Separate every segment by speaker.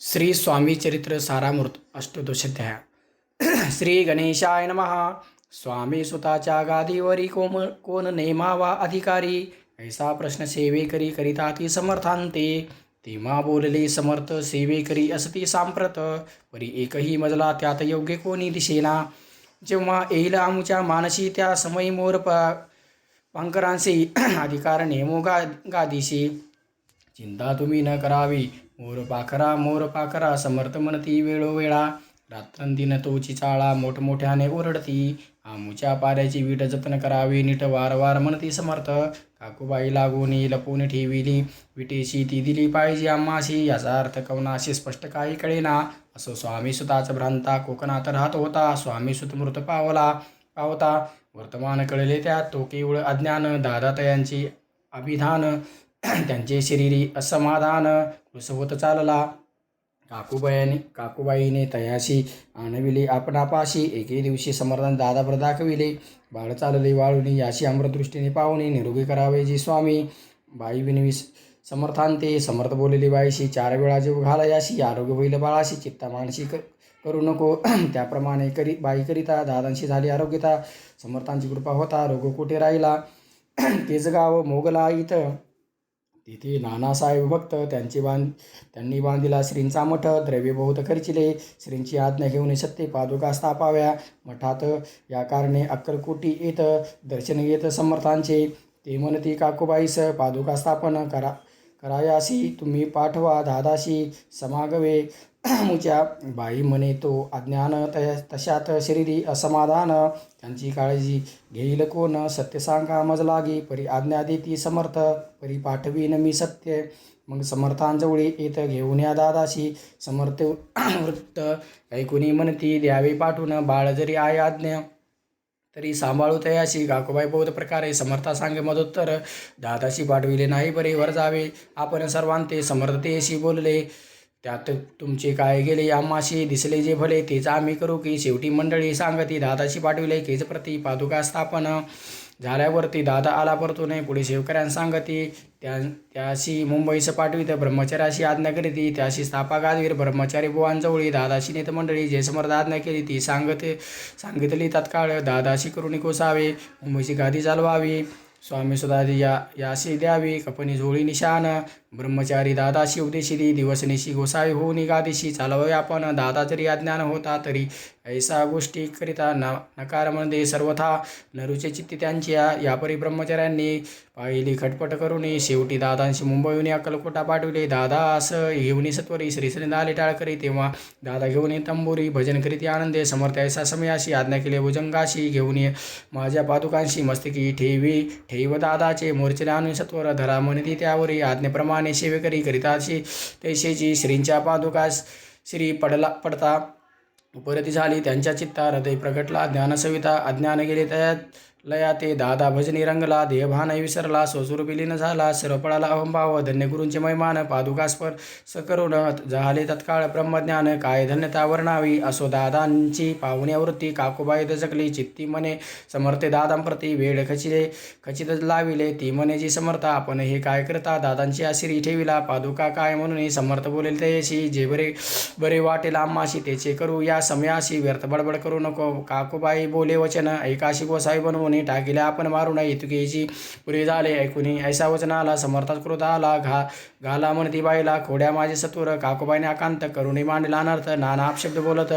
Speaker 1: श्री स्वामी चरित्र सारामृत अष्टदशाध्याय. श्री गणेशाय नमः. स्वामी सुताच्या गादीवरी कोण नेमावा अधिकारी, ऐसा प्रश्न सेवेकरी करिता ती समर्थांते. तेव्हा बोलले समर्थ, सेवेकरी असती सांप्रत, परी एकही मजला त्यात योग्य कोणी दिसेना. जेव्हा येईल आमुच्या मानसी त्या समयी मोर पांकरांशी अधिकार नेमो गादीशी. चिंता तुम्ही न करावी, मोर पाखरा समर्थ म्हणती वेळोवेळा. रात्रंदिन तोची चाळा मोठमोठ्याने ओरडती, आमुच्या पाऱ्याची वीट जतन करावी नीट वारंवार म्हणती समर्थ. काकूबाई लागून लपून ठेविली विटेशी ती दिली पाहिजे आम्हाशी. याचा अर्थ कवनाशी स्पष्ट काही कळेना. असो स्वामी सुताचा भ्रांता कोकणात राहत होता. स्वामी सुत मृत पावता वर्तमान कळले त्यात तो केवळ अज्ञान. दादातयांची अभिधान त्यांचे शरीरी असमाधान होत चालला. काकूबाईने तयाशी आणविले आपणापाशी. एके दिवशी समर्थान दादापर दाखविले, बाळ चालले वाळूनी याशी अमृतदृष्टीने पाहुणे निरोगी करावे जी स्वामी. बाई विनवी समर्थांते. समर्थ बोलले बाईशी, 4 वेळा जीव घाला याशी, आरोग्य होईल बाळाशी. चित्ता मानशी करू नको त्याप्रमाणे बाई करिता. दादांशी झाली आरोग्यता, समर्थांची कृपा होता रोग कुठे राहिला. तेच गाव मोगला इथं, तिथे नानासाहेब भक्त त्यांनी बांधिला श्रींचा मठ. द्रव्य बहुत खर्चिले, श्रींची आज्ञा घेऊन सत्य पादुका स्थापाव्या मठात. या कारणे अक्कलकोटी येत दर्शन घेत समर्थांचे. ते म्हणती काकूबाईस, पादुका स्थापन करायासी तुम्ही पाठवा दादाशी समागवे मुच्या. बाई म्हणे, तो अज्ञान तशात शरीरी असमाधान, त्यांची काळजी घेईल कोण. सत्य सांगा मज लागी, परी आज्ञा देती समर्थ, परी पाठवीन मी सत्य. मग समर्थांजवळी येत घेऊन या दादाशी. समर्थ वृत्त ऐकुनी म्हणती, द्यावे पाठवून बाळ जरी आहे आज्ञा तरी सांभाळू तयाशी. काकूबाई बहुत प्रकारे समर्था सांगे मदोत्तर, दादाशी पाठविले नाही बरे वर जावे आपण सर्वांते. समर्थतेशी बोलले, त्यात तुमचे काय गेले आम्हाशी, दिसले जे भले तेच आम्ही करू की. शेवटी मंडळी सांगती, दादाशी पाठविले केज प्रती पादुका स्थापन. झाल्यावरती दादा आला परतून पुढे सेवकऱ्यांना सांगती. त्याशी मुंबईस पाठवित ब्रह्मचार्याशी आज्ञा करीती. त्याशी स्थापा गादवीर ब्रह्मचारी बुवांजवळी. दादाशी नेत मंडळी जे समर्थ आज्ञा केली ती सांगितली तत्काळ. दादाशी करुणी कोसावे मुंबईची गादी चालवावी. स्वामी सुदादी याशी द्यावी कपनी झोळी निशान. ब्रह्मचारी दादाशी उपदेशिली दिवसनिशी गोसावी होऊन गादीशी चालवावे आपण. दादा जरी अज्ञान होता तरी ऐसा गोष्टी करिता नकार म्हणजे सर्वथा नरुचे चित्ती त्यांची. यापरी ब्रह्मचार्यांनी पाहिली खटपट करून शेवटी दादांशी मुंबईहून अक्कलकोटा पाठविले. दादा असं घेऊन सत्वरी श्रीश्री आले टाळ करी. तेव्हा दादा घेऊन तंबोरी भजन करीत आनंदे. समर्थ ऐसा समयाशी आज्ञा केले भुजंगाशी. घेऊन माझ्या पादुकांशी मस्तकी ठेव दादाचे. मोर्चले आणून सत्वर धरा म्हणती त्यावरी. आज्ञेप्रमाणे सेवेकरी करिताशी तैसेची. श्रींच्या पादुकास श्री पडता उपरती झाली त्यांच्या चित्ता. हृदय प्रगटला ज्ञानसविता. अज्ञान गेले त्यात लया ते. दादा भजनी रंगला देहभान विसरला. स्वस्वरूपी लीन झाला सर्व पळाला अहंभाव. धन्य गुरूंचे महिमान पादुकास्पर सकरुण झाले तत्काळ ब्रह्मज्ञान. काय धन्यता वर्णावी. असो दादांची पाहुण्यावृत्ती. काकूबाई दचकली चित्ती म्हणे, समर्थे दादांप्रती वेळ खचित लाविले. ती म्हणे जी समर्थ, आपण हे काय करता. दादांची आशिरी ठेविला पादुका काय म्हणून. समर्थ बोलेल तयशी, जे बरे वाटेल आम्हाशी त्याचे करू या समयाशी. व्यर्थ बडबड करू नको. काकूबाई बोले वचन ऐकाशी गोसावी बनवून टाकिले आपण मारून. इतकेची पुरे झाले ऐकुनी ऐसा वचन आला. समर्थात क्रोध आला घाला म्हणती बाईला खोड्या माझे सत्वर. काकूबाईने आकांत करुणी मांडला अनर्थ. नाना अपशब्द बोलत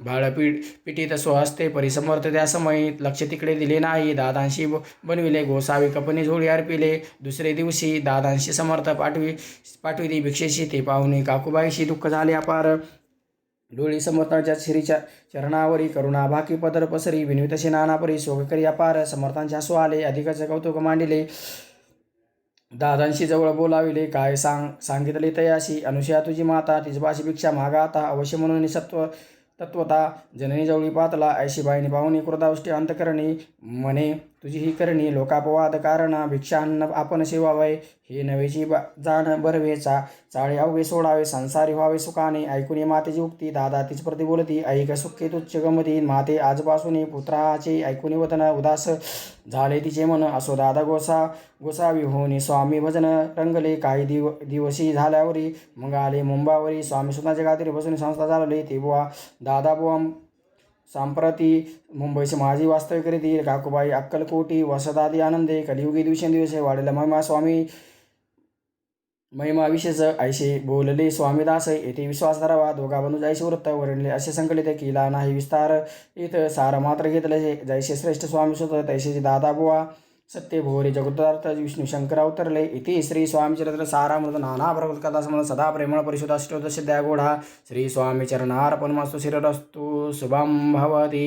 Speaker 1: बाळ पिटीत स्वहस्ते. परिसमर्थ त्या समयी लक्ष तिकडे दिले नाही. दादांशी बनविले गोसावी कपनी झोळी अर्पिले. दुसरे दिवशी दादांशी समर्थ पाठविली भिक्षेशी. ते पाहुणे काकूबाईशी दुःख झाले अपार. डोळी समर्थांच्या श्रीच्या चरणावरी करुणा भाकी पदर पसरी. विनवितशी नानापरी शोककरी अपार. समर्थांचे हसू आले अधिकच कौतुक मांडिले. दादांशी जवळ बोलाविले काय सांगितले तयाशी. अनुसया तुझी माता तिजबाशी भिक्षा मागा आता. अवश्य म्हणून तत्वता जननी जवळी पातला. ऐशी बाईने पाहुणी क्रोधावष्टी अंतकरणी म्हणे, तुझी ही करणी लोकापवाद कारण भिक्षान्न आपण सेवावय हे नवेची जाण बरवेचा चाळे अवघे सोडावे संसारी व्हावे सुखाने ऐकून मातेची उक्ती दादा तीच प्रति बोलती ऐक सुखे तुच्छ गमती माते आजपासून पुत्राचे ऐकून वतन उदास झाले तिचे मन असो दादा गोसावी होनी स्वामी भजन रंगले काही दिवशी झाल्यावरी मग आले मुंबावरी स्वामी सुद्धा गात्री बसून संस्था चालवली ते बुवा दादा बुवा सांप्रती मुंबईची माझी वास्तविकरीती काकूबाई अक्कलकोटी वसदादी आनंदे कलियुगी दिवसेंदिवसे वाढेला महिमा स्वामी महिमा विशेष ऐसे बोलले स्वामीदास येथे विश्वास धरावा दोघा बंधू जैसे वृत्त वर्णले असे संकलित केला नाही विस्तार इथं सार मात्र घेतले जैसे श्रेष्ठ स्वामी सुत तैसे दादा बुवा सत्य भोरे जगदार्थ विष्णू शंकर अवतरले इति श्री स्वामी चरित्र सारामृत नाना प्रकृत कथा संबंध सदा प्रेमळ परिशुद्ध अष्टोदश द्यागोढा श्री स्वामी चरणार्पणमस्तु शिररस्तु शुभं भवति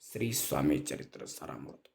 Speaker 1: श्री स्वामी चरित्र सारामृत।